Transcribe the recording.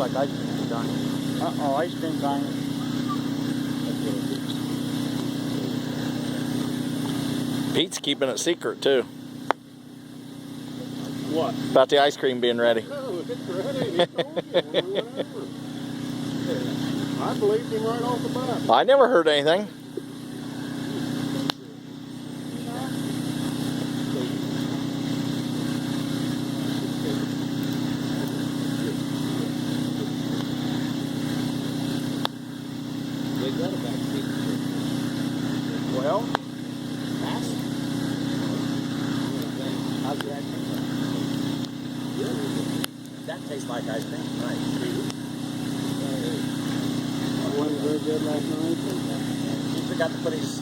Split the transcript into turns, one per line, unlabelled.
like ice cream container.
Uh-oh, ice cream container.
Pete's keeping it secret too.
What?
About the ice cream being ready.
No, if it's ready, he told you when we went over. I believed him right off the bat.
I never heard anything.
Well, pass. How's the ice cream? That tastes like ice cream. Nice.
Wasn't very good last night.
He forgot to put his